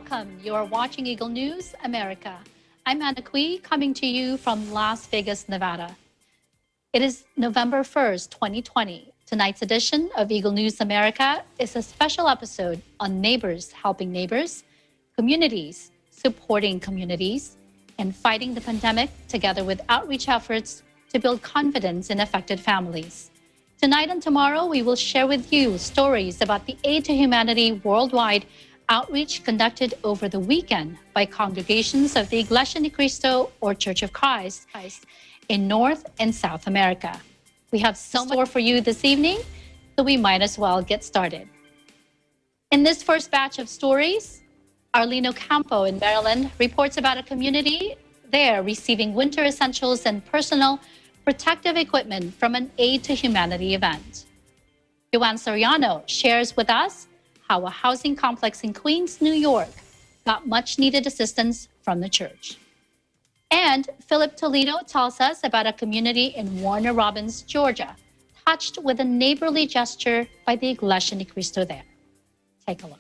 welcome. You're watching Eagle News America. I'm Anna Cui, coming to you from Las Vegas, Nevada. It is November 1st, 2020. Tonight's edition of Eagle News America is a special episode on neighbors helping neighbors, communities supporting communities, and fighting the pandemic together with outreach efforts to build confidence in affected families. Tonight and tomorrow, we will share with you stories about the Aid to Humanity worldwide outreach conducted over the weekend by congregations of the Iglesia ni Cristo or Church of Christ in North and South America. We have so much more for you this evening, so we might as well get started. In this first batch of stories, Arlene Campo in Maryland reports about a community there receiving winter essentials and personal protective equipment from an Aid to Humanity event. Joanne Soriano shares with us how a housing complex in Queens, New York got much needed assistance from the church. And Philip Toledo tells us about a community in Warner Robins, Georgia, touched with a neighborly gesture by the Iglesia ni Cristo there. Take a look.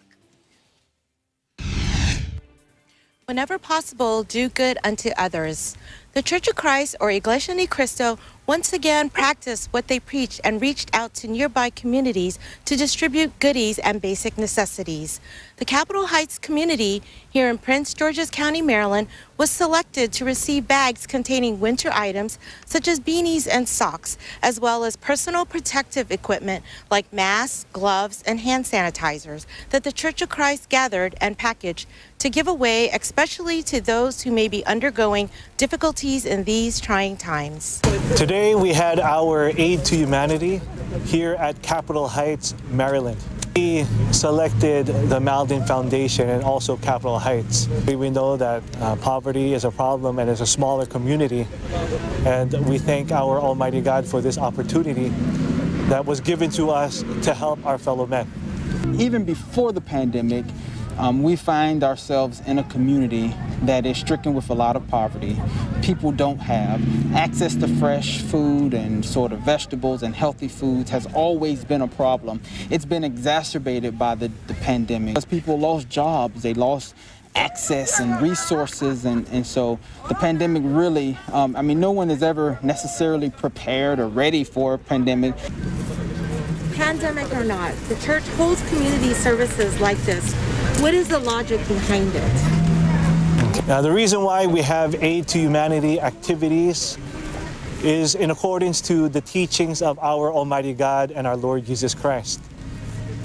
Whenever possible, do good unto others. The Church of Christ, or Iglesia ni Cristo, once again practiced what they preached and reached out to nearby communities to distribute goodies and basic necessities. The Capitol Heights community here in Prince George's County, Maryland, was selected to receive bags containing winter items such as beanies and socks, as well as personal protective equipment like masks, gloves, and hand sanitizers that the Church of Christ gathered and packaged to give away, especially to those who may be undergoing difficulties in these trying times. Today we had our Aid to Humanity here at Capitol Heights, Maryland. We selected the Malden Foundation and also Capitol Heights. We know that poverty is a problem and it's a smaller community, and we thank our Almighty God for this opportunity that was given to us to help our fellow men. Even before the pandemic, we find ourselves in a community that is stricken with a lot of poverty. People don't have access to fresh food and sort of vegetables and healthy foods has always been a problem. It's been exacerbated by the pandemic. As people lost jobs, they lost access and resources, and so the pandemic really, no one is ever necessarily prepared or ready for a pandemic. Pandemic or not, the church holds community services like this. What is the logic behind it? Now, the reason why we have Aid to Humanity activities is in accordance to the teachings of our Almighty God and our Lord Jesus Christ,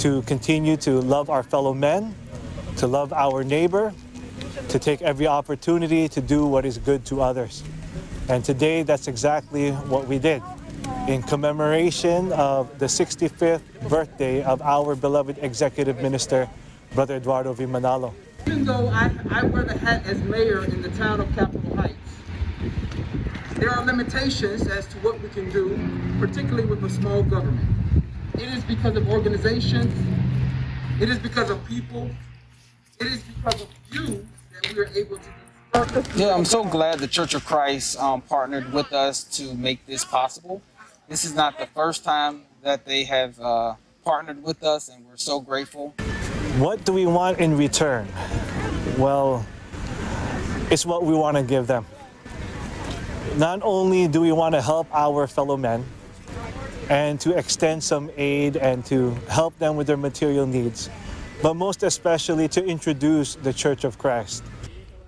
to continue to love our fellow men, to love our neighbor, to take every opportunity to do what is good to others. And today, that's exactly what we did. In commemoration of the 65th birthday of our beloved executive minister, Brother Eduardo V. Manalo. Even though I wear the hat as mayor in the town of Capitol Heights, there are limitations as to what we can do, particularly with a small government. It is because of organizations, it is because of people, it is because of you that we are able to do. Yeah, I'm so glad the Church of Christ partnered with us to make this possible. This is not the first time that they have partnered with us, and we're so grateful. What do we want in return? Well, it's what we want to give them. Not only do we want to help our fellow men and to extend some aid and to help them with their material needs, but most especially to introduce the Church of Christ.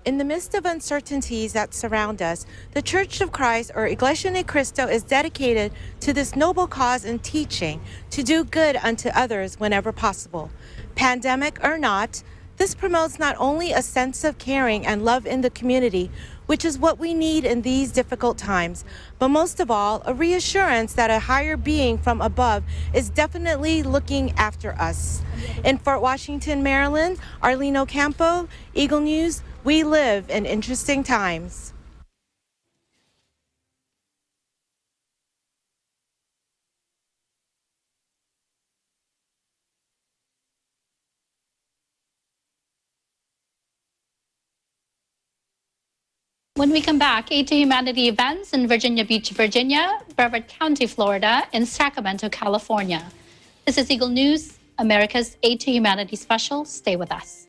In the midst of uncertainties that surround us, the Church of Christ, or Iglesia ni Cristo, is dedicated to this noble cause and teaching to do good unto others whenever possible. Pandemic or not, this promotes not only a sense of caring and love in the community, which is what we need in these difficult times, but most of all, a reassurance that a higher being from above is definitely looking after us. In Fort Washington, Maryland, Arlene Campo, Eagle News. We live in interesting times. When we come back, Aid to Humanity events in Virginia Beach, Virginia, Brevard County, Florida, and Sacramento, California. This is Eagle News, America's Aid to Humanity special. Stay with us.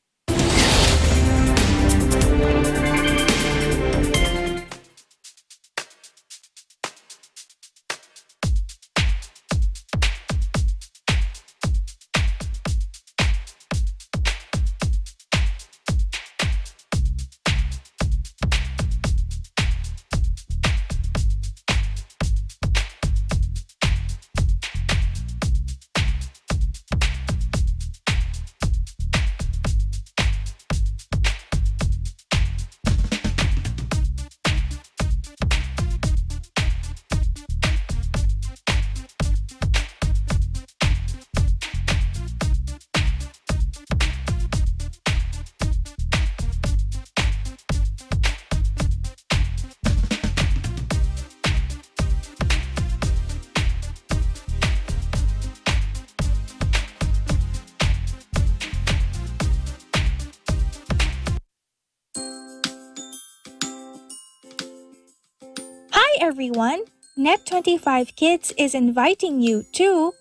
everyone! Net25 Kids is inviting you to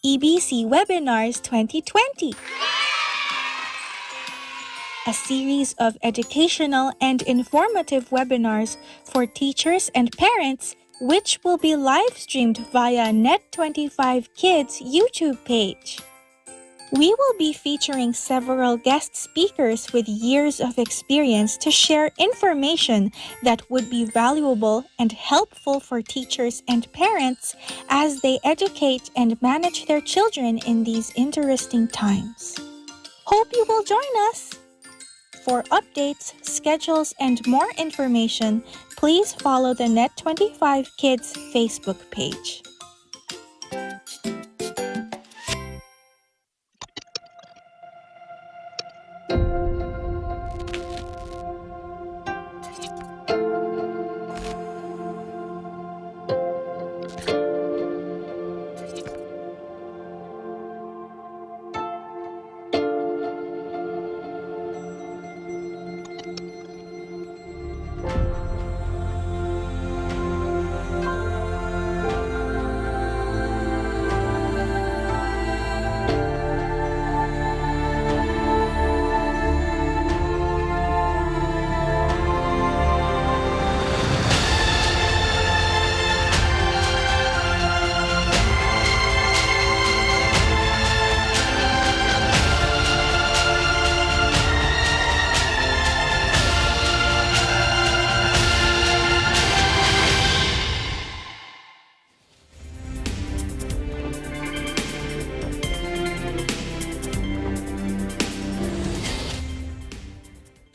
EBC Webinars 2020, a series of educational and informative webinars for teachers and parents, which will be live-streamed via Net25 Kids' YouTube page. We will be featuring several guest speakers with years of experience to share information that would be valuable and helpful for teachers and parents as they educate and manage their children in these interesting times. Hope you will join us! For updates, schedules, and more information, please follow the Net25 Kids Facebook page.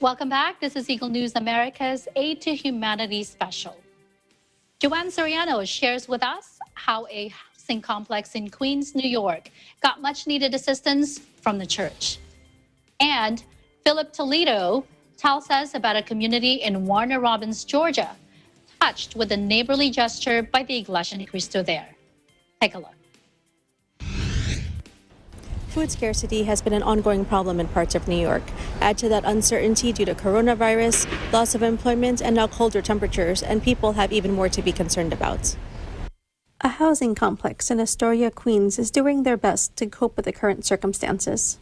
Welcome back. This is Eagle News America's Aid to Humanity special. Joanne Soriano shares with us how a housing complex in Queens, New York got much needed assistance from the church. And Philip Toledo tells us about a community in Warner Robins, Georgia, touched with a neighborly gesture by the Iglesia Ni Cristo there. Take a look. Food scarcity has been an ongoing problem in parts of New York. Add to that uncertainty due to coronavirus, loss of employment, and now colder temperatures, and people have even more to be concerned about. A housing complex in Astoria, Queens is doing their best to cope with the current circumstances.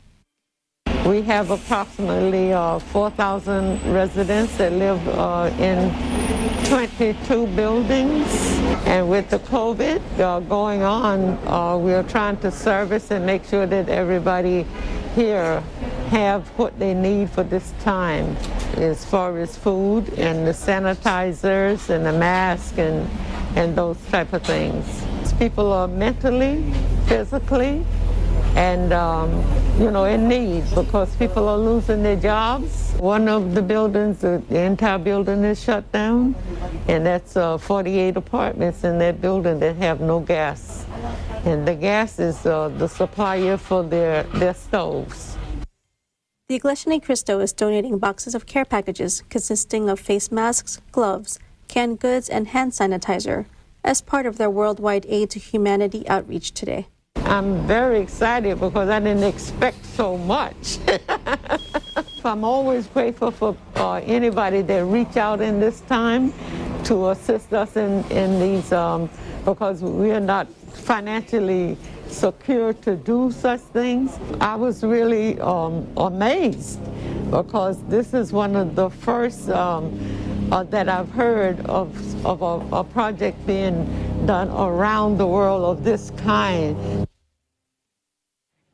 We have approximately 4,000 residents that live in 22 buildings. And with the COVID going on, we are trying to service and make sure that everybody here have what they need for this time as far as food and the sanitizers and the mask and those type of things. People are mentally, physically, and in need because people are losing their jobs. One of the buildings, the entire building is shut down, and that's 48 apartments in that building that have no gas. And the gas is the supplier for their stoves. The Iglesia Ni Cristo is donating boxes of care packages consisting of face masks, gloves, canned goods, and hand sanitizer as part of their worldwide Aid to Humanity outreach today. I'm very excited because I didn't expect so much. I'm always grateful for anybody that reach out in this time to assist us in these, because we are not financially secure to do such things. I was really amazed because this is one of the first that I've heard of a project being done around the world of this kind.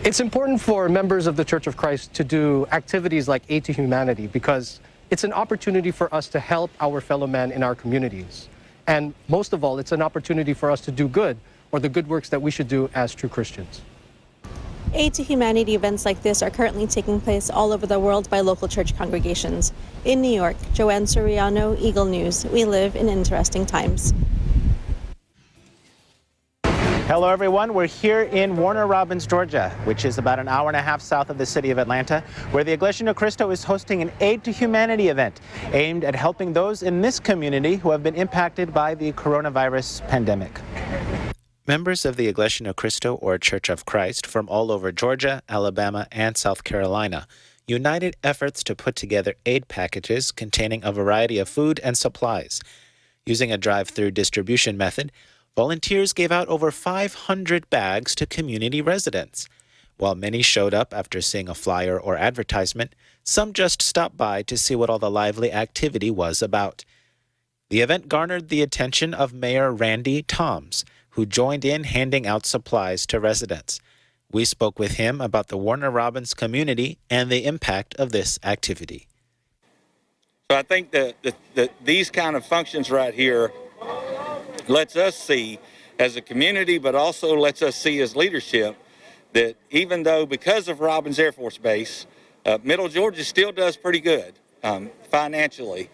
It's important for members of the Church of Christ to do activities like Aid to Humanity because it's an opportunity for us to help our fellow man in our communities. And most of all, it's an opportunity for us to do good, or the good works that we should do as true Christians. Aid to Humanity events like this are currently taking place all over the world by local church congregations. In New York, Joanne Soriano, Eagle News. We live in interesting times. Hello everyone, we're here in Warner Robins, Georgia, which is about an hour and a half south of the city of Atlanta, where the Iglesia Ni Cristo is hosting an Aid to Humanity event aimed at helping those in this community who have been impacted by the coronavirus pandemic. Members of the Iglesia Ni Cristo, or Church of Christ, from all over Georgia, Alabama, and South Carolina united efforts to put together aid packages containing a variety of food and supplies. Using a drive-through distribution method, volunteers gave out over 500 bags to community residents. While many showed up after seeing a flyer or advertisement, some just stopped by to see what all the lively activity was about. The event garnered the attention of Mayor Randy Toms, who joined in handing out supplies to residents. We spoke with him about the Warner Robins community and the impact of this activity. So I think that these kind of functions right here lets us see as a community, but also lets us see as leadership that even though because of Robbins Air Force Base, Middle Georgia still does pretty good financially,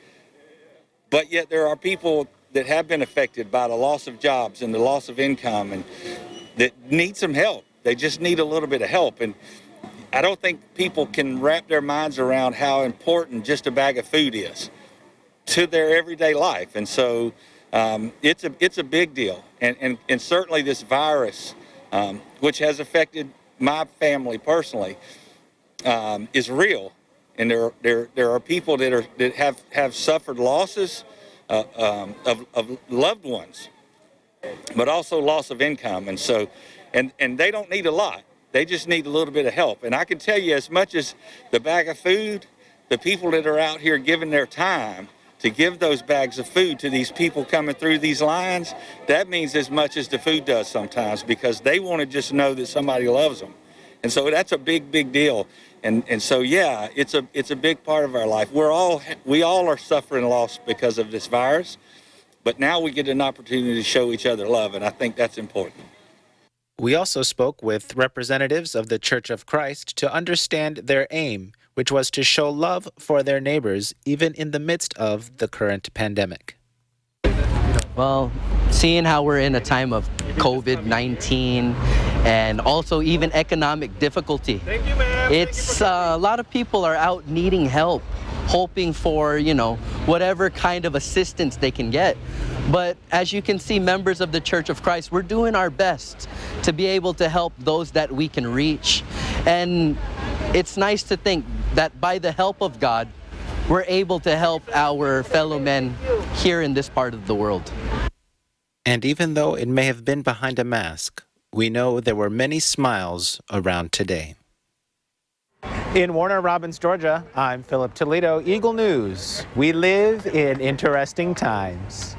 but yet there are people that have been affected by the loss of jobs and the loss of income and that need some help. They just need a little bit of help. And I don't think people can wrap their minds around how important just a bag of food is to their everyday life. And so it's a big deal. And certainly this virus, which has affected my family personally, is real. And there are people that have suffered losses of loved ones, but also loss of income. And so, and they don't need a lot. They just need a little bit of help. And I can tell you, as much as the bag of food, the people that are out here giving their time to give those bags of food to these people coming through these lines, that means as much as the food does sometimes, because they want to just know that somebody loves them. And so that's a big, big deal. And so, yeah, it's a big part of our life. We all are suffering loss because of this virus, but now we get an opportunity to show each other love, and I think that's important. We also spoke with representatives of the Church of Christ to understand their aim, which was to show love for their neighbors, even in the midst of the current pandemic. Well, seeing how we're in a time of COVID-19 and also even economic difficulty, it's a lot of people are out needing help, hoping for, whatever kind of assistance they can get. But as you can see, members of the Church of Christ, we're doing our best to be able to help those that we can reach. And it's nice to think that by the help of God, we're able to help our fellow men here in this part of the world. And even though it may have been behind a mask, we know there were many smiles around today. In Warner Robins, Georgia, I'm Philip Toledo, Eagle News. We live in interesting times.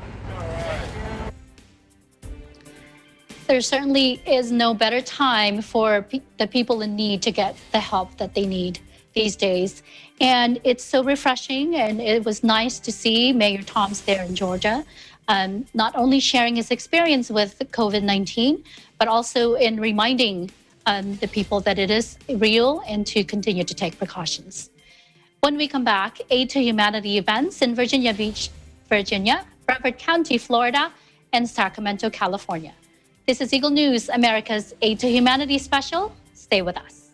There certainly is no better time for the people in need to get the help that they need these days. And it's so refreshing, and it was nice to see Mayor Toms there in Georgia, not only sharing his experience with COVID-19, but also in reminding the people that it is real and to continue to take precautions. When we come back, Aid to Humanity events in Virginia Beach, Virginia, Brevard County, Florida, and Sacramento, California. This is Eagle News, America's Aid to Humanity special. Stay with us.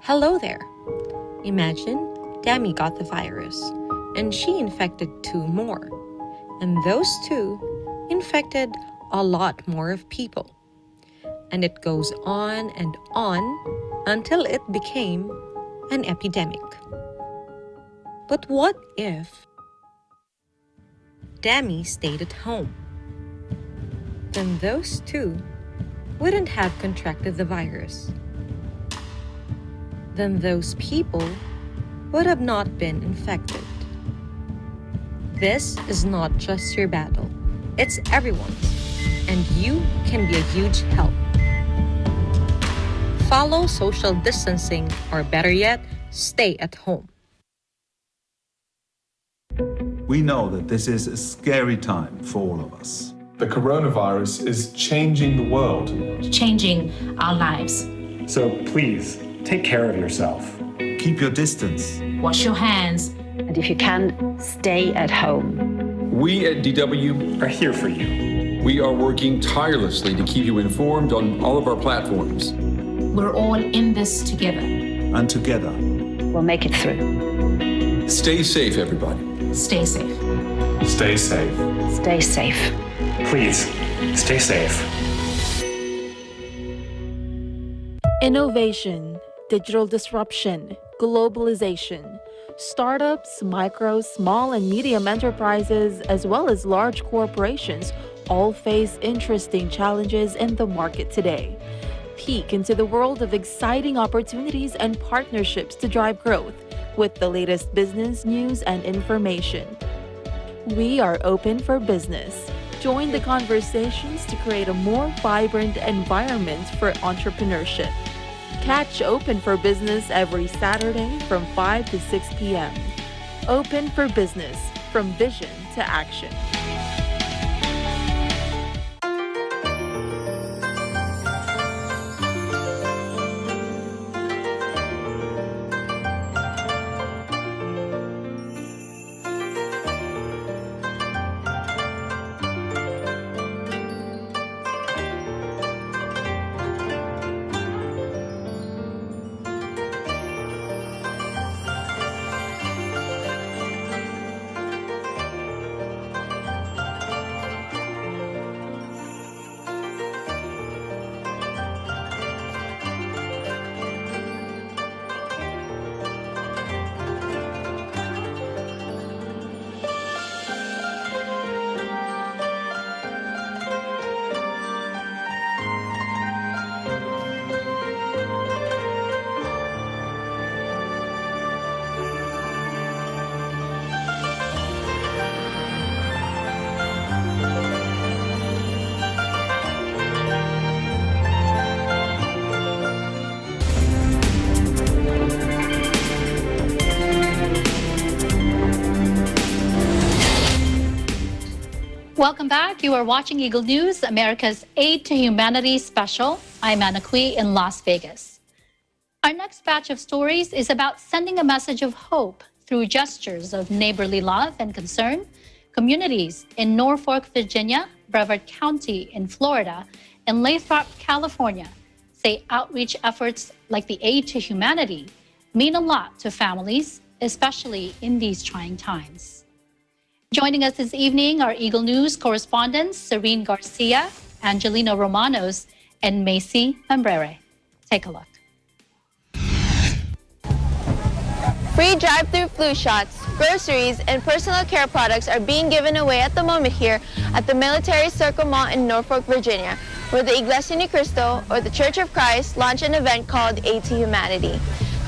Hello there. Imagine Demi got the virus, and she infected 2 more. And those 2 infected a lot more of people. And it goes on and on until it became an epidemic. But what if Demi stayed at home? Then those 2 wouldn't have contracted the virus. Then those people would have not been infected. This is not just your battle, it's everyone's, and you can be a huge help. Follow social distancing, or better yet, stay at home. We know that this is a scary time for all of us. The coronavirus is changing the world. Changing our lives. So please, take care of yourself. Keep your distance. Wash your hands. And if you can, stay at home. We at DW are here for you. We are working tirelessly to keep you informed on all of our platforms. We're all in this together. And together, we'll make it through. Stay safe, everybody. Stay safe. Stay safe. Stay safe. Please, stay safe. Innovation, digital disruption, globalization. Startups, micro, small, and medium enterprises, as well as large corporations, all face interesting challenges in the market today. Peek into the world of exciting opportunities and partnerships to drive growth with the latest business news and information. We are open for business. Join the conversations to create a more vibrant environment for entrepreneurship. Catch Open for Business every Saturday from 5 to 6 p.m. Open for Business, from vision to action. Welcome back. You are watching Eagle News, America's Aid to Humanity special. I'm Anna Cui in Las Vegas. Our next batch of stories is about sending a message of hope through gestures of neighborly love and concern. Communities in Norfolk, Virginia, Brevard County in Florida, and Lathrop, California say outreach efforts like the Aid to Humanity mean a lot to families, especially in these trying times. Joining us this evening are Eagle News correspondents Serene Garcia, Angelina Romanos, and Macy Membrere. Take a look. Free drive-through flu shots, groceries, and personal care products are being given away at the moment here at the Military Circle Mall in Norfolk, Virginia, where the Iglesia Ni Cristo, or the Church of Christ, launched an event called Aid to Humanity.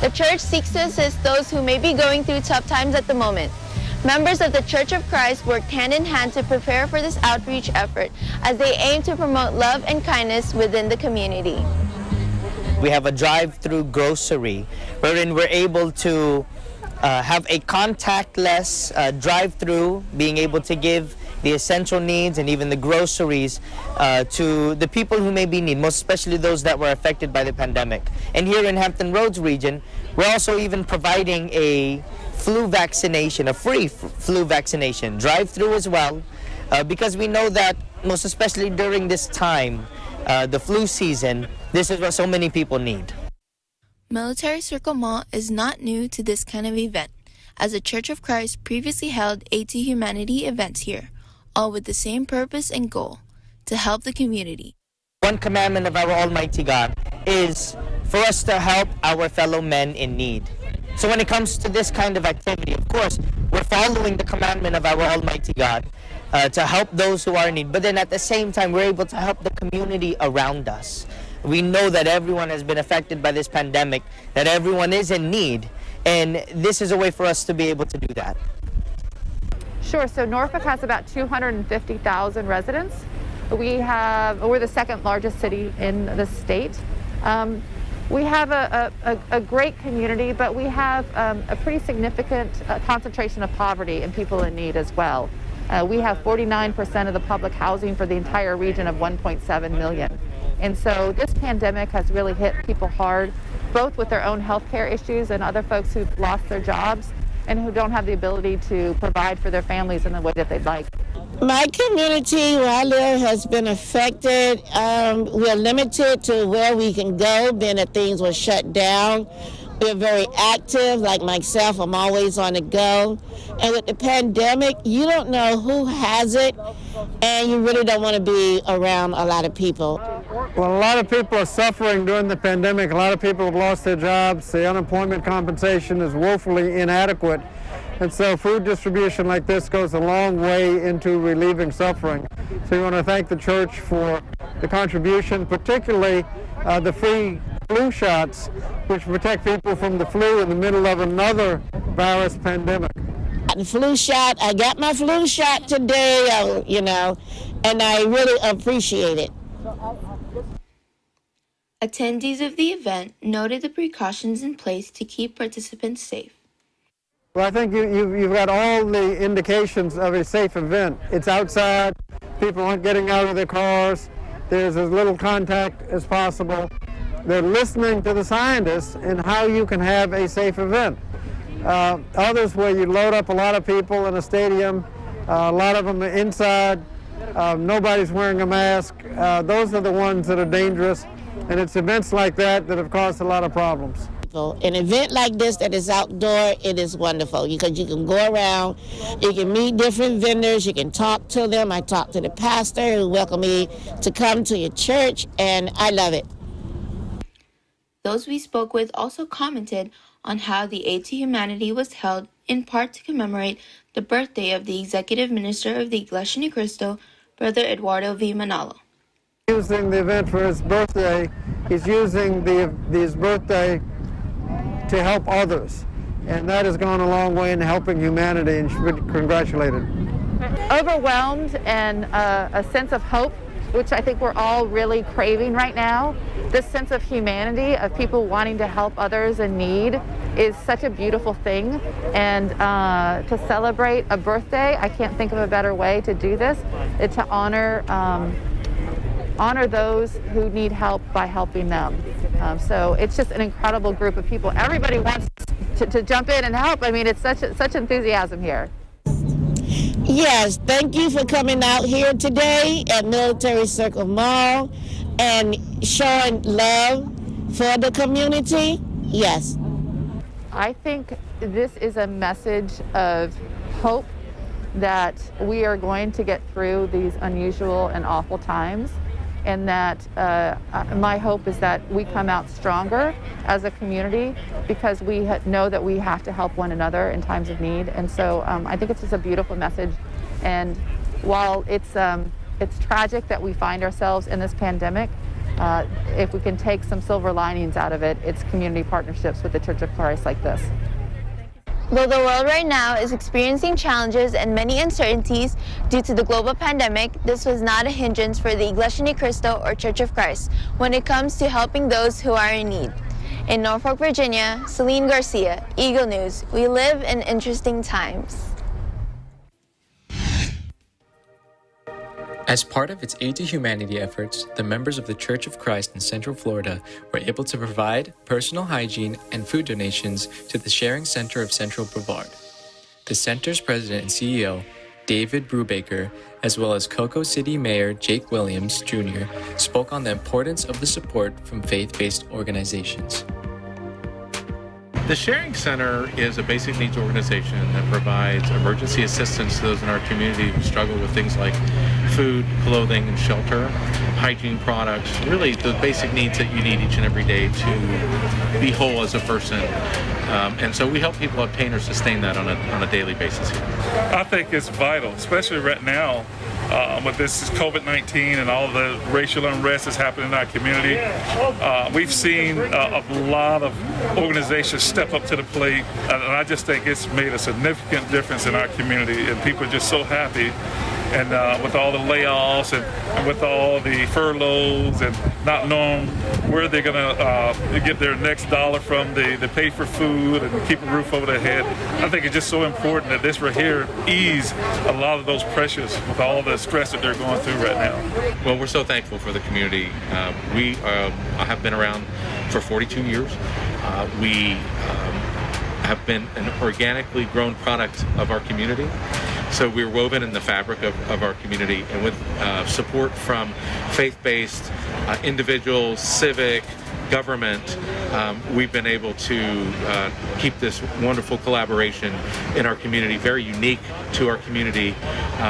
The church seeks to assist those who may be going through tough times at the moment. Members of the Church of Christ worked hand in hand to prepare for this outreach effort as they aim to promote love and kindness within the community. We have a drive-through grocery wherein we're able to have a contactless drive-through, being able to give the essential needs and even the groceries to the people who may be in need, most especially those that were affected by the pandemic. And here in Hampton Roads region, we're also even providing a flu vaccination, a free flu vaccination, drive-through as well, because we know that most especially during this time, the flu season, this is what so many people need. Military Circle Mall is not new to this kind of event, as the Church of Christ previously held Aid to Humanity events here, all with the same purpose and goal, to help the community. One commandment of our Almighty God is for us to help our fellow men in need. So when it comes to this kind of activity, of course, we're following the commandment of our Almighty God to help those who are in need. But then at the same time, we're able to help the community around us. We know that everyone has been affected by this pandemic, that everyone is in need, and this is a way for us to be able to do that. Sure, so Norfolk has about 250,000 residents. We're the second largest city in the state. We have a great community, but we have a pretty significant concentration of poverty and people in need as well. We have 49% of the public housing for the entire region of 1.7 million. And so this pandemic has really hit people hard, both with their own healthcare issues and other folks who've lost their jobs and who don't have the ability to provide for their families in the way that they'd like. My community where I live has been affected. We're limited to where we can go, being that things were shut down. We're very active, like myself, I'm always on the go. And with the pandemic, you don't know who has it, and you really don't want to be around a lot of people. Well, a lot of people are suffering during the pandemic. A lot of people have lost their jobs. The unemployment compensation is woefully inadequate. And so food distribution like this goes a long way into relieving suffering. So we want to thank the church for the contribution, particularly the free flu shots, which protect people from the flu in the middle of another virus pandemic. The flu shot, I got my flu shot today, and I really appreciate it. Attendees of the event noted the precautions in place to keep participants safe. Well, I think you've got all the indications of a safe event. It's outside, people aren't getting out of their cars, there's as little contact as possible. They're listening to the scientists in how you can have a safe event. Others where you load up a lot of people in a stadium, a lot of them are inside, nobody's wearing a mask. Those are the ones that are dangerous, and it's events like that that have caused a lot of problems. An event like this that is outdoor, it is wonderful because you can go around, you can meet different vendors, you can talk to them. I talked to the pastor who welcomed me to come to your church, and I love it. Those we spoke with also commented on how the Aid to Humanity was held in part to commemorate the birthday of the Executive Minister of the Iglesia Ni Cristo, Brother Eduardo V. Manalo. Using the event for his birthday, he's using his birthday to help others, and that has gone a long way in helping humanity, and should be congratulated. Overwhelmed and a sense of hope, which I think we're all really craving right now. This sense of humanity, of people wanting to help others in need, is such a beautiful thing. And to celebrate a birthday, I can't think of a better way to do this. It's to honor those who need help by helping them. So it's just an incredible group of people. Everybody wants to jump in and help. I mean, it's such enthusiasm here. Yes, thank you for coming out here today at Military Circle Mall and showing love for the community. Yes. I think this is a message of hope that we are going to get through these unusual and awful times, and that my hope is that we come out stronger as a community because we know that we have to help one another in times of need. And so I think it's just a beautiful message. And while it's tragic that we find ourselves in this pandemic, if we can take some silver linings out of it, it's community partnerships with the Church of Christ like this. Though the world right now is experiencing challenges and many uncertainties due to the global pandemic, this was not a hindrance for the Iglesia Ni Cristo or Church of Christ when it comes to helping those who are in need. In Norfolk, Virginia, Celine Garcia, Eagle News, we live in interesting times. As part of its Aid to Humanity efforts, the members of the Church of Christ in Central Florida were able to provide personal hygiene and food donations to the Sharing Center of Central Brevard. The center's president and CEO, David Brubaker, as well as Cocoa City Mayor Jake Williams, Jr., spoke on the importance of the support from faith-based organizations. The Sharing Center is a basic needs organization that provides emergency assistance to those in our community who struggle with things like food, clothing, and shelter, hygiene products, really the basic needs that you need each and every day to be whole as a person. And so we help people obtain or sustain that on a daily basis here. I think it's vital, especially right now with this COVID-19 and all the racial unrest that's happening in our community. We've seen a lot of organizations step up to the plate, and I just think it's made a significant difference in our community, and people are just so happy. And with all the layoffs and with all the furloughs and not knowing where they're going to get their next dollar from, they pay for food and keep a roof over their head. I think it's just so important that this right here ease a lot of those pressures with all the stress that they're going through right now. Well, we're so thankful for the community. We have been around for 42 years. We have been an organically grown product of our community. So we're woven in the fabric of our community, and with support from faith-based individuals, civic, government, we've been able to keep this wonderful collaboration in our community, very unique to our community,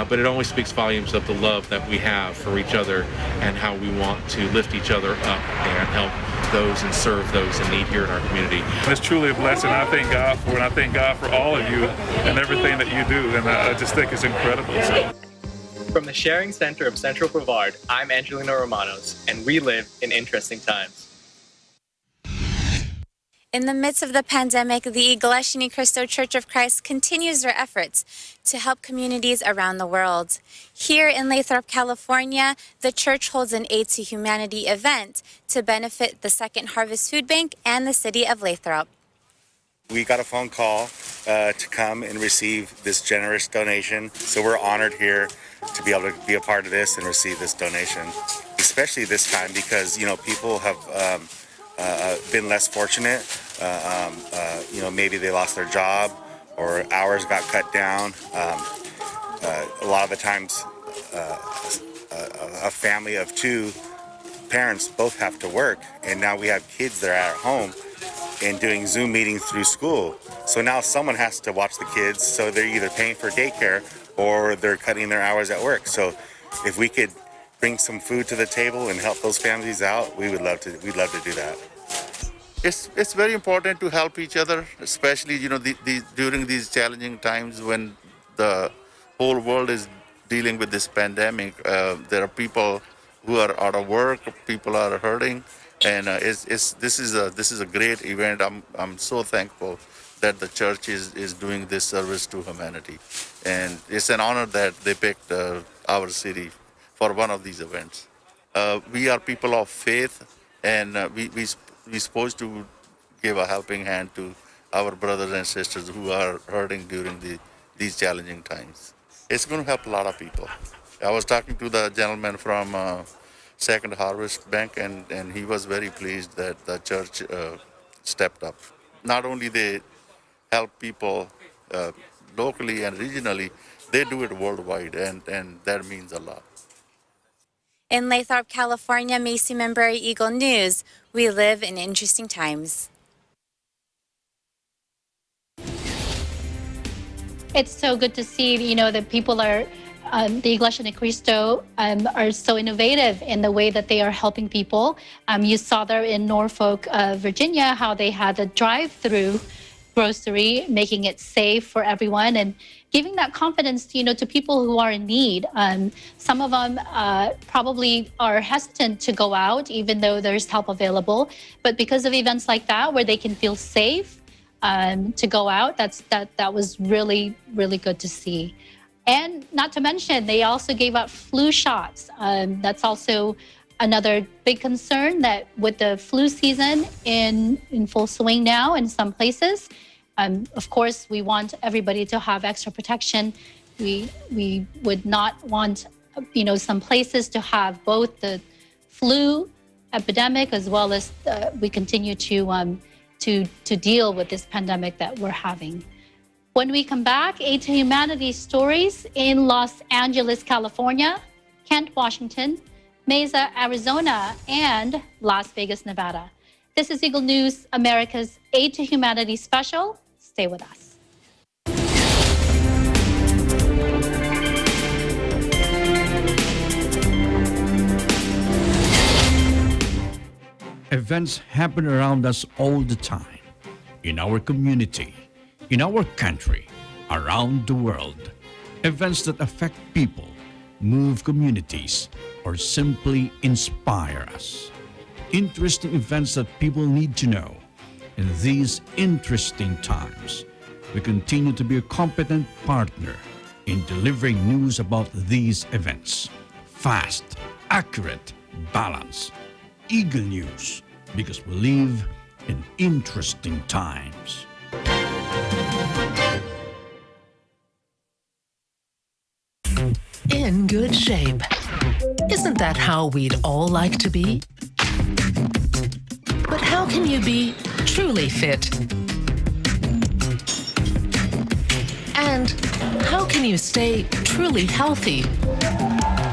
but it only speaks volumes of the love that we have for each other and how we want to lift each other up and help those and serve those in need here in our community. It's truly a blessing. I thank God for it. I thank God for all of you and everything that you do, and I just think it's incredible. So. From the Sharing Center of Central Brevard, I'm Angelina Romanos, and we live in interesting times. In the midst of the pandemic, the Iglesia Ni Cristo Church of Christ continues their efforts to help communities around the world. Here in Lathrop, California, the church holds an Aid to Humanity event to benefit the Second Harvest Food Bank and the city of Lathrop. We got a phone call to come and receive this generous donation, so we're honored here to be able to be a part of this and receive this donation, especially this time because, people have been less fortunate. Maybe they lost their job or hours got cut down. A lot of the times, a family of two parents both have to work, and now we have kids that are at home and doing Zoom meetings through school. So now someone has to watch the kids, so they're either paying for daycare or they're cutting their hours at work. So if we could bring some food to the table and help those families out, we'd love to do that. It's very important to help each other, especially during these challenging times when the whole world is dealing with this pandemic. There are people who are out of work, people are hurting, and this is a great event. I'm so thankful that the church is doing this service to humanity, and it's an honor that they picked our city for one of these events. We are people of faith, and we're supposed to give a helping hand to our brothers and sisters who are hurting during these challenging times. It's going to help a lot of people. I was talking to the gentleman from Second Harvest Bank, and he was very pleased that the church stepped up. Not only they help people locally and regionally, they do it worldwide, and that means a lot. In Lathrop, California, Mesa member Eagle News, we live in interesting times. It's so good to see, that people are, the Iglesia Ni Cristo are so innovative in the way that they are helping people. You saw there in Norfolk, Virginia, how they had a drive-through grocery, making it safe for everyone and giving that confidence, to people who are in need. Some of them probably are hesitant to go out, even though there's help available. But because of events like that, where they can feel safe to go out, that was really, really good to see. And not to mention, they also gave out flu shots. That's also another big concern, that with the flu season in full swing now in some places, of course, we want everybody to have extra protection. We would not want, some places to have both the flu epidemic as well as we continue to deal with this pandemic that we're having. When we come back, Aid to Humanity stories in Los Angeles, California, Kent, Washington, Mesa, Arizona, and Las Vegas, Nevada. This is Eagle News, America's Aid to Humanity special. Stay with us. Events happen around us all the time, in our community, in our country, around the world. Events that affect people, move communities, or simply inspire us. Interesting events that people need to know. In these interesting times, we continue to be a competent partner in delivering news about these events. Fast, accurate, balanced. Eagle News, because we live in interesting times. In good shape. Isn't that how we'd all like to be? But how can you be truly fit? And how can you stay truly healthy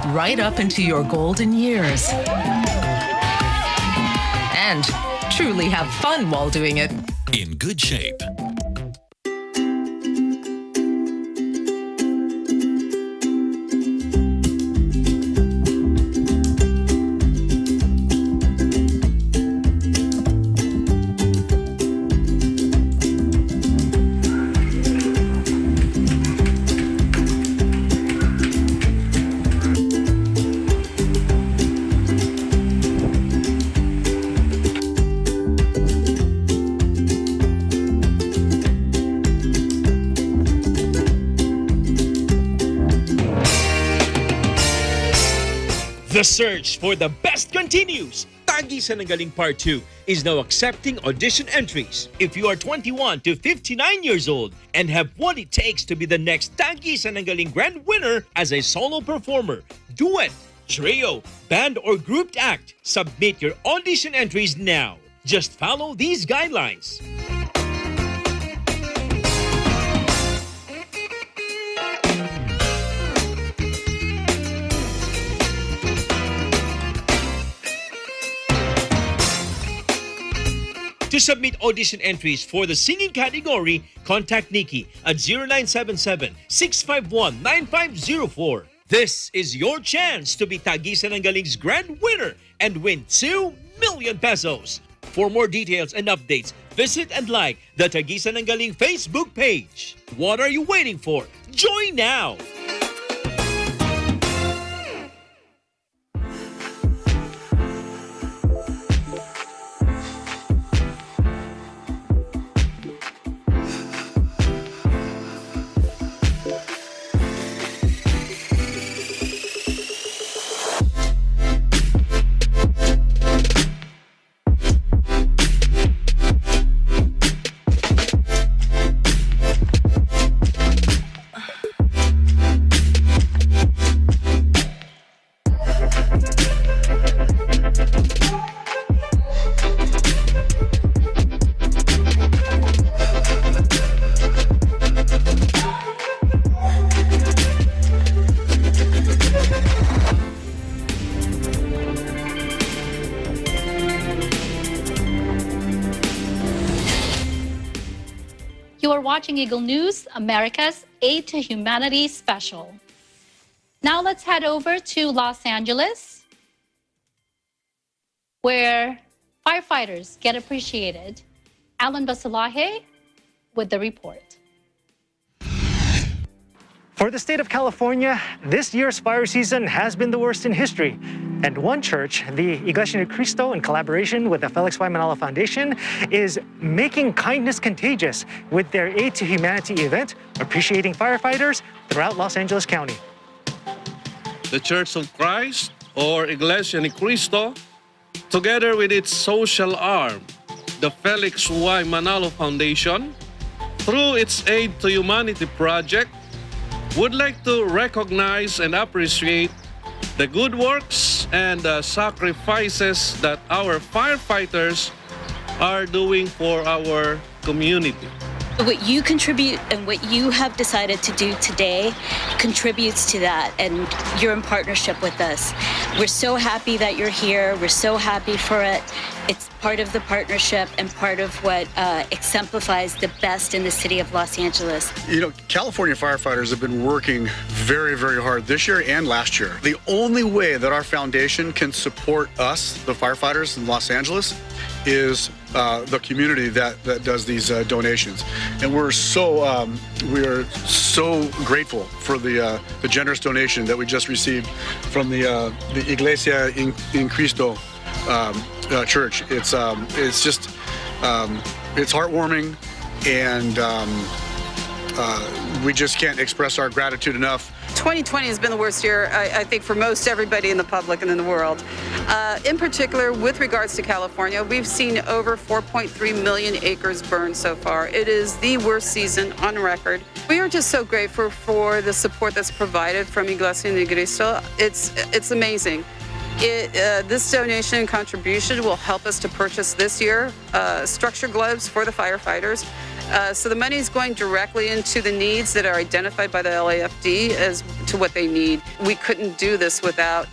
right up into your golden years? And truly have fun while doing it. In good shape. The search for the best continues. Tagisan ng Galing Part 2 is now accepting audition entries. If you are 21 to 59 years old and have what it takes to be the next Tagisan ng Galing Grand Winner as a solo performer, duet, trio, band, or grouped act, submit your audition entries now. Just follow these guidelines. To submit audition entries for the singing category, contact Nikki at 0977-651-9504. This is your chance to be Tagisan ng Galing's grand winner and win 2 million pesos. For more details and updates, visit and like the Tagisan ng Galing Facebook page. What are you waiting for? Join now! You are watching Eagle News, America's Aid to Humanity special. Now let's head over to Los Angeles, where firefighters get appreciated. Alan Basalaje with the report. For the state of California, this year's fire season has been the worst in history. And one church, the Iglesia ni Cristo, in collaboration with the Felix Y. Manalo Foundation, is making kindness contagious with their Aid to Humanity event, appreciating firefighters throughout Los Angeles County. The Church of Christ, or Iglesia ni Cristo, together with its social arm, the Felix Y. Manalo Foundation, through its Aid to Humanity project, would like to recognize and appreciate the good works and the sacrifices that our firefighters are doing for our community. What you contribute and what you have decided to do today contributes to that, and you're in partnership with us. We're so happy that you're here. We're so happy for it. It's part of the partnership and part of what exemplifies the best in the city of Los Angeles. You know, California firefighters have been working very, very hard this year and last year. The only way that our foundation can support us, the firefighters in Los Angeles, is the community that does these donations. And we're so grateful for the generous donation that we just received from the Iglesia in Cristo church. It's just it's heartwarming, and we just can't express our gratitude enough. 2020 has been the worst year, I think, for most everybody in the public and in the world. In particular, with regards to California, we've seen over 4.3 million acres burned so far. It is the worst season on record. We are just so grateful for the support that's provided from Iglesia ni Cristo. It's amazing. This donation and contribution will help us to purchase this year structure gloves for the firefighters. So the money is going directly into the needs that are identified by the LAFD as to what they need. We couldn't do this without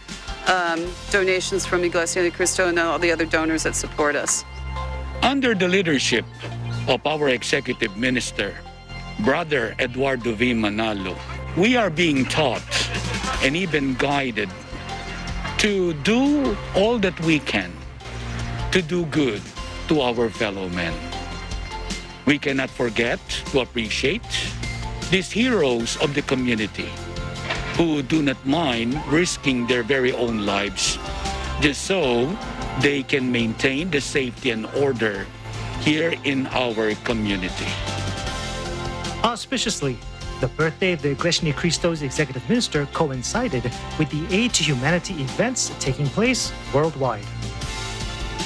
donations from Iglesia ni Cristo and all the other donors that support us. Under the leadership of our executive minister, Brother Eduardo V. Manalo, we are being taught and even guided to do all that we can to do good to our fellow men. We cannot forget to appreciate these heroes of the community who do not mind risking their very own lives just so they can maintain the safety and order here in our community. Auspiciously, the birthday of the Iglesia Ni Cristo's executive minister coincided with the Aid to Humanity events taking place worldwide.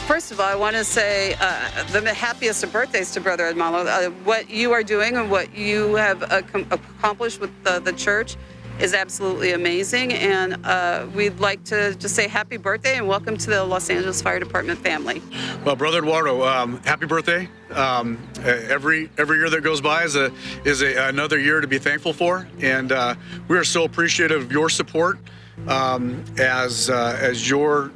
First of all, I want to say the happiest of birthdays to Brother Edmalo. What you are doing and what you have accomplished with the church is absolutely amazing. And we'd like to just say happy birthday and welcome to the Los Angeles Fire Department family. Well, Brother Eduardo, happy birthday. Every year that goes by is another year to be thankful for. And we are so appreciative of your support as your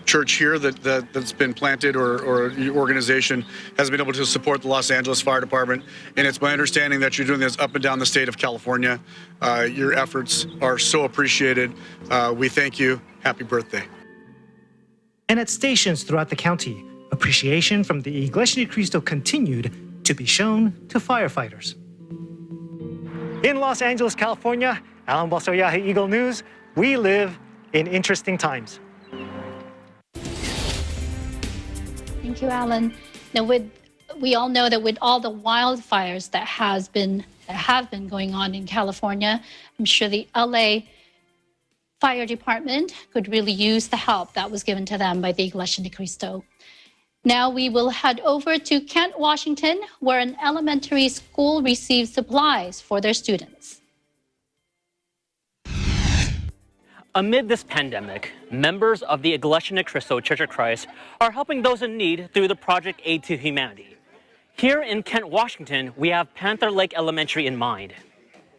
church here that's been planted or your organization has been able to support the Los Angeles Fire Department. And it's my understanding that you're doing this up and down the state of California. Your efforts are so appreciated. We thank you. Happy birthday. And at stations throughout the county, appreciation from the Iglesia Ni Cristo continued to be shown to firefighters. In Los Angeles, California, Alan Balsoyahe, Eagle News, we live in interesting times. Thank you, Alan. Now, we all know that with all the wildfires that have been going on in California, I'm sure the LA Fire Department could really use the help that was given to them by the Iglesia Ni Cristo. Now we will head over to Kent, Washington, where an elementary school receives supplies for their students. Amid this pandemic, members of the Iglesia Ni Cristo Church of Christ are helping those in need through the project Aid to Humanity. Here in Kent, Washington, we have Panther Lake Elementary in mind.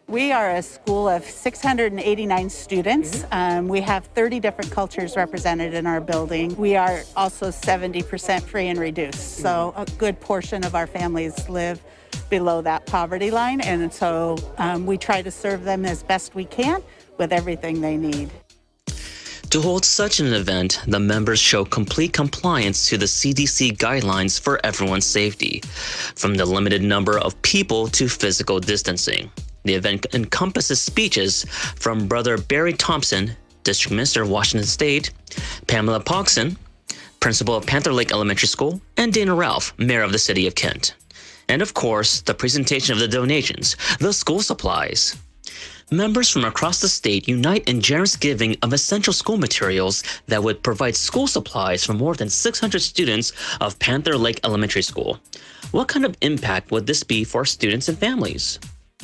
We are a school of 689 students. We have 30 different cultures represented in our building. We are also 70% free and reduced. So a good portion of our families live below that poverty line. And so we try to serve them as best we can with everything they need. To hold such an event, the members show complete compliance to the CDC guidelines for everyone's safety, from the limited number of people to physical distancing. The event encompasses speeches from Brother Barry Thompson, District Minister of Washington State, Pamela Pogson, Principal of Panther Lake Elementary School, and Dana Ralph, Mayor of the City of Kent. And of course, the presentation of the donations, the school supplies. Members from across the state unite in generous giving of essential school materials that would provide school supplies for more than 600 students of Panther Lake Elementary School. What kind of impact would this be for students and families?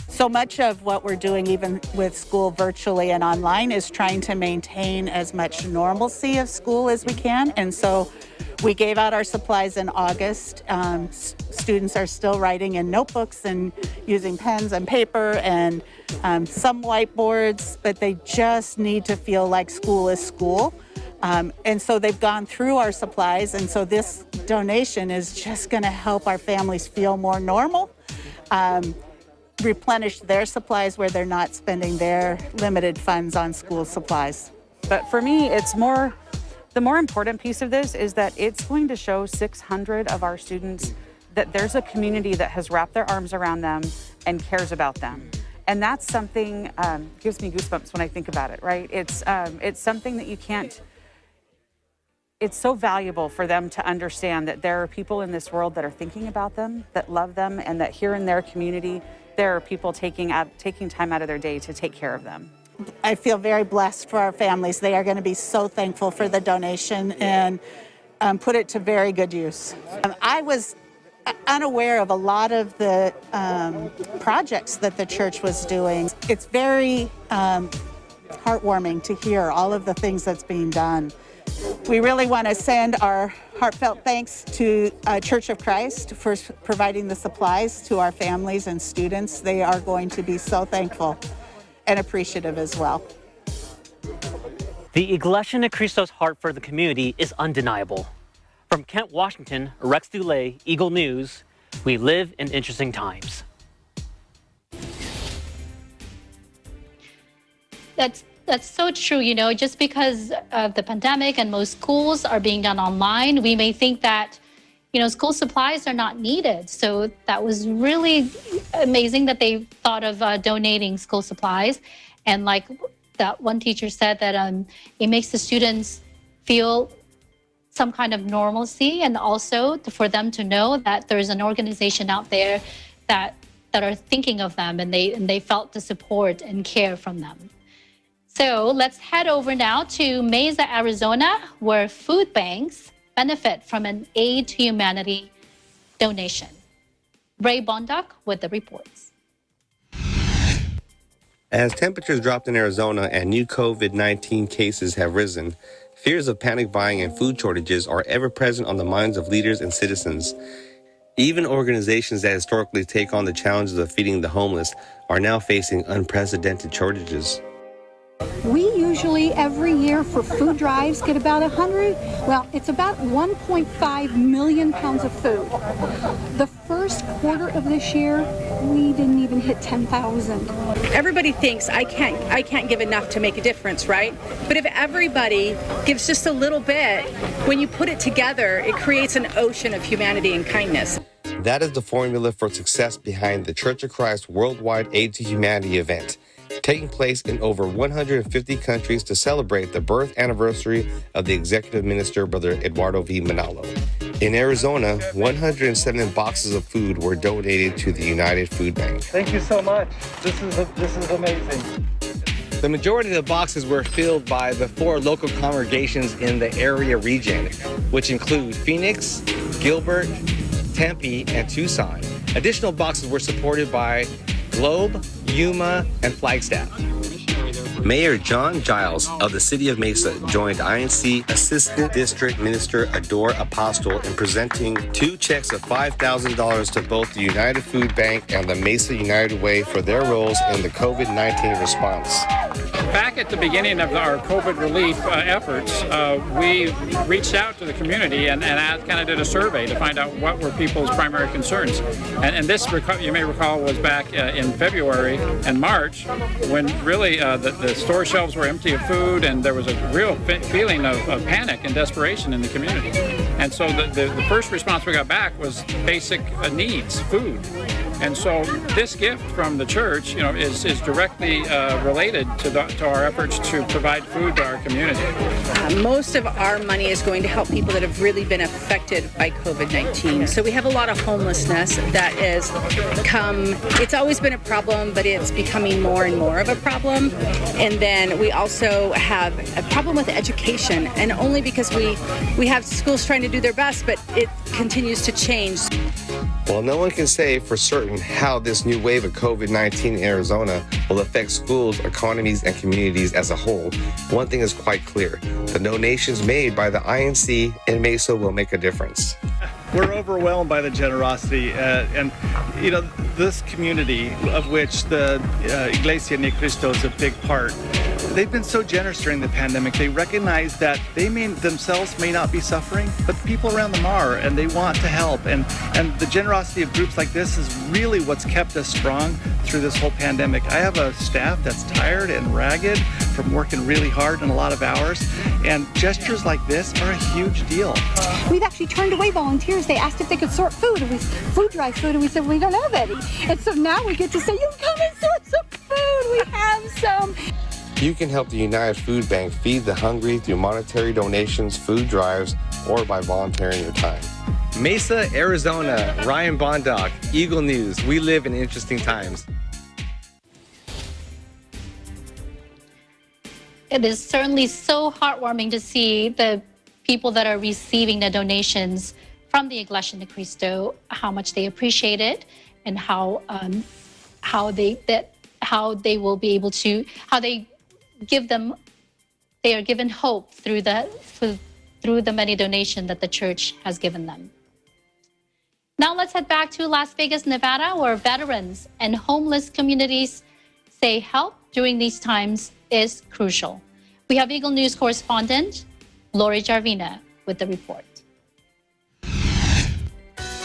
So much of what we're doing, even with school virtually and online, is trying to maintain as much normalcy of school as we can. And so we gave out our supplies in August. Students are still writing in notebooks and using pens and paper and some whiteboards, but they just need to feel like school is school. And so they've gone through our supplies. And so this donation is just going to help our families feel more normal, replenish their supplies where they're not spending their limited funds on school supplies. But for me, it's more, the more important piece of this is that it's going to show 600 of our students that there's a community that has wrapped their arms around them and cares about them. And that's something, gives me goosebumps when I think about it, right? It's something that you can't, it's so valuable for them to understand that there are people in this world that are thinking about them, that love them, and that here in their community, there are people taking time out of their day to take care of them. I feel very blessed for our families. They are going to be so thankful for the donation and put it to very good use. I was unaware of a lot of the projects that the church was doing. It's very heartwarming to hear all of the things that's being done. We really want to send our heartfelt thanks to Church of Christ for providing the supplies to our families and students. They are going to be so thankful and appreciative as well. The Iglesia Ni Cristo's heart for the community is undeniable. From Kent, Washington, Rex Dulay, Eagle News, we live in interesting times. That's so true. You know, just because of the pandemic and most schools are being done online, we may think that, you know, school supplies are not needed. So that was really amazing that they thought of donating school supplies. And like that one teacher said, that it makes the students feel some kind of normalcy, and also for them to know that there's an organization out there that are thinking of them, and they felt the support and care from them. So let's head over now to Mesa, Arizona, where food banks benefit from an Aid to Humanity donation. Ray Bondoc with the reports. As temperatures dropped in Arizona and new COVID-19 cases have risen, fears of panic buying and food shortages are ever present on the minds of leaders and citizens. Even organizations that historically take on the challenges of feeding the homeless are now facing unprecedented shortages. We usually every year for food drives get about it's about 1.5 million pounds of food. The first quarter of this year, we didn't even hit 10,000. Everybody thinks I can't give enough to make a difference, right? But if everybody gives just a little bit, when you put it together, it creates an ocean of humanity and kindness. That is the formula for success behind the Church of Christ Worldwide Aid to Humanity event, taking place in over 150 countries to celebrate the birth anniversary of the executive minister, Brother Eduardo V. Manalo. In Arizona, 107 boxes of food were donated to the United Food Bank. Thank you so much. This is amazing. The majority of the boxes were filled by the 4 local congregations in the area region, which include Phoenix, Gilbert, Tempe, and Tucson. Additional boxes were supported by Globe, Yuma, and Flagstaff. Mayor John Giles of the City of Mesa joined INC Assistant District Minister Adore Apostle in presenting 2 checks of $5,000 to both the United Food Bank and the Mesa United Way for their roles in the COVID-19 response. Back at the beginning of our COVID relief efforts, we reached out to the community and kind of did a survey to find out what were people's primary concerns. And this, you may recall, was back in February and March, when really the store shelves were empty of food, and there was a real feeling of panic and desperation in the community. And so the first response we got back was basic needs, food. And so this gift from the church, you know, is directly related to our efforts to provide food to our community. Most of our money is going to help people that have really been affected by COVID-19. So we have a lot of homelessness that has come. It's always been a problem, but it's becoming more and more of a problem. And then we also have a problem with education, and only because we have schools trying to do their best, but it continues to change. While no one can say for certain how this new wave of COVID-19 in Arizona will affect schools, economies, and communities as a whole, one thing is quite clear. The donations made by the INC in Mesa will make a difference. We're overwhelmed by the generosity, and you know, this community, of which the Iglesia Ni Cristo is a big part, they've been so generous during the pandemic. They recognize that they themselves may not be suffering, but the people around them are, and they want to help. And the generosity of groups like this is really what's kept us strong through this whole pandemic. I have a staff that's tired and ragged from working really hard and a lot of hours, and gestures like this are a huge deal. We've actually turned away volunteers. They asked if they could sort food, and food drive food, and we said we don't have any. And so now we get to say, you come and sort some food. We have some. You can help the United Food Bank feed the hungry through monetary donations, food drives, or by volunteering your time. Mesa, Arizona, Ryan Bondoc, Eagle News. We live in interesting times. It is certainly so heartwarming to see the people that are receiving the donations from the Iglesia Ni Cristo, how much they appreciate it, and how they will be able to, how they are given hope through the many donations that the church has given them. Now let's head back to Las Vegas, Nevada, where veterans and homeless communities say help during these times is crucial. We have Eagle News correspondent Lori Jarvina with the report.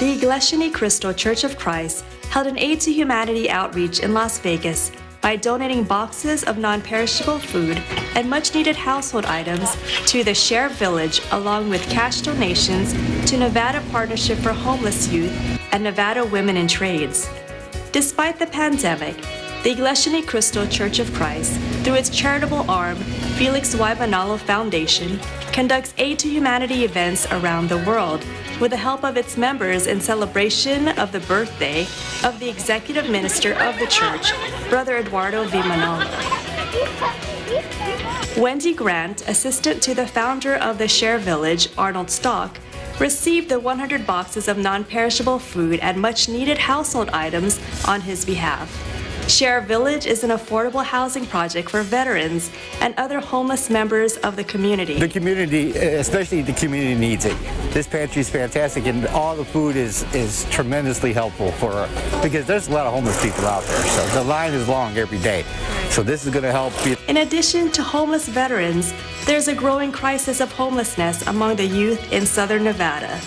the Iglesia Ni Cristo Church of Christ held an Aid to Humanity outreach in Las Vegas by donating boxes of non-perishable food and much-needed household items to the Share Village, along with cash donations to Nevada Partnership for Homeless Youth and Nevada Women in Trades. Despite the pandemic, the Iglesia Ni Cristo Church of Christ, through its charitable arm, Felix Y. Manalo Foundation, conducts Aid to Humanity events around the world with the help of its members in celebration of the birthday of the executive minister of the church, Brother Eduardo V. Manalo. Wendy Grant, assistant to the founder of the Share Village, Arnold Stock, received the 100 boxes of non-perishable food and much-needed household items on his behalf. Share Village is an affordable housing project for veterans and other homeless members of the community. The community, especially the community, needs it. This pantry is fantastic, and all the food is tremendously helpful because there's a lot of homeless people out there. So the line is long every day. So this is going to help. In addition to homeless veterans, there's a growing crisis of homelessness among the youth in southern Nevada.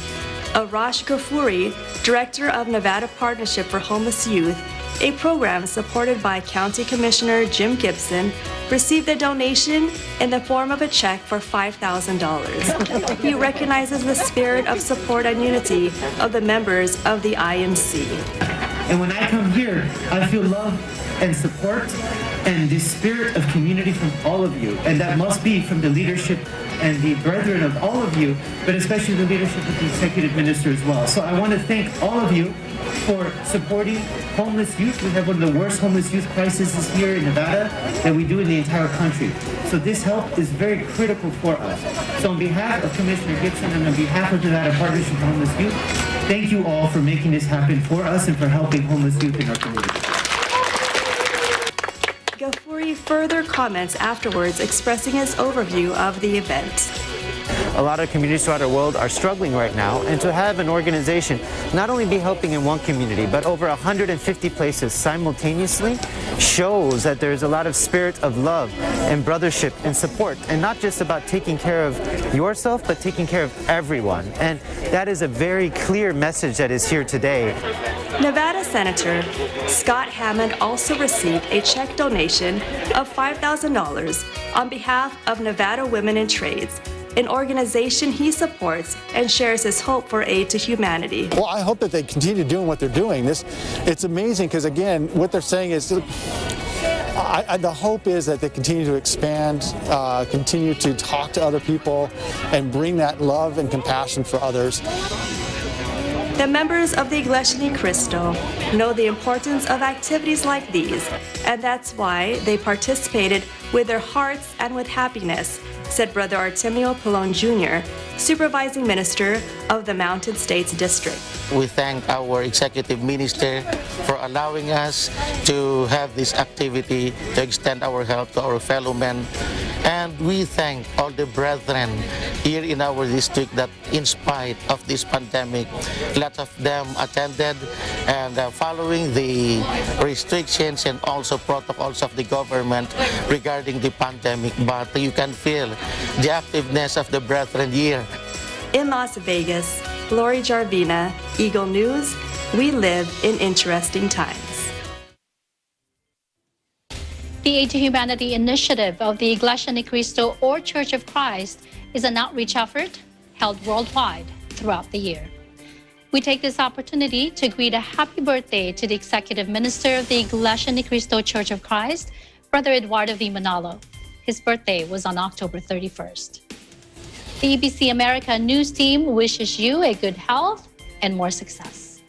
Arash Ghafouri, director of Nevada Partnership for Homeless Youth, a program supported by County Commissioner Jim Gibson, received a donation in the form of a check for $5,000. He recognizes the spirit of support and unity of the members of the IMC. And when I come here, I feel love and support and the spirit of community from all of you. And that must be from the leadership and the brethren of all of you, but especially the leadership of the executive minister as well. So I want to thank all of you for supporting homeless youth. We have one of the worst homeless youth crises here in Nevada that we do in the entire country. So this help is very critical for us. So on behalf of Commissioner Gibson and on behalf of Nevada Partnership for Homeless Youth, thank you all for making this happen for us and for helping homeless youth in our community. Ghafouri further comments afterwards, expressing his overview of the event. A lot of communities throughout our world are struggling right now, and to have an organization not only be helping in one community, but over 150 places simultaneously shows that there's a lot of spirit of love and brothership and support, and not just about taking care of yourself, but taking care of everyone. And that is a very clear message that is here today. Nevada Senator Scott Hammond also received a check donation of $5,000 on behalf of Nevada Women in Trades, an organization he supports and shares his hope for aid to humanity. Well, I hope that they continue doing what they're doing. It's amazing because, again, what they're saying is the hope is that they continue to expand, continue to talk to other people, and bring that love and compassion for others. The members of the Iglesia Ni Cristo know the importance of activities like these, and that's why they participated with their hearts and with happiness, said Brother Artemio Pilon Jr., Supervising Minister of the Mountain States District. We thank our executive minister for allowing us to have this activity to extend our help to our fellow men. And we thank all the brethren here in our district that in spite of this pandemic, a lot of them attended and following the restrictions and also protocols of the government regarding the pandemic. But you can feel the activeness of the brethren here. In Las Vegas, Lori Jarvina, Eagle News, we live in interesting times. The Aid to Humanity initiative of the Iglesia Ni Cristo or Church of Christ is an outreach effort held worldwide throughout the year. We take this opportunity to greet a happy birthday to the Executive Minister of the Iglesia Ni Cristo Church of Christ, Brother Eduardo V. Manalo. His birthday was on October 31st. The EBC America News team wishes you a good health and more success.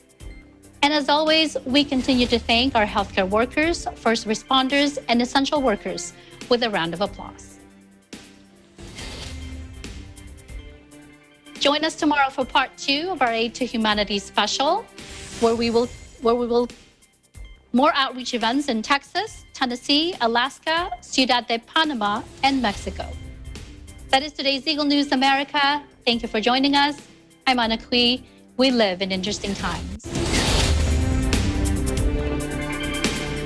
And as always, we continue to thank our healthcare workers, first responders, and essential workers with a round of applause. Join us tomorrow for part 2 of our Aid to Humanity special, where we will more outreach events in Texas, Tennessee, Alaska, Ciudad de Panama, and Mexico. That is today's Eagle News America. Thank you for joining us. I'm Anna Kui. We live in interesting times.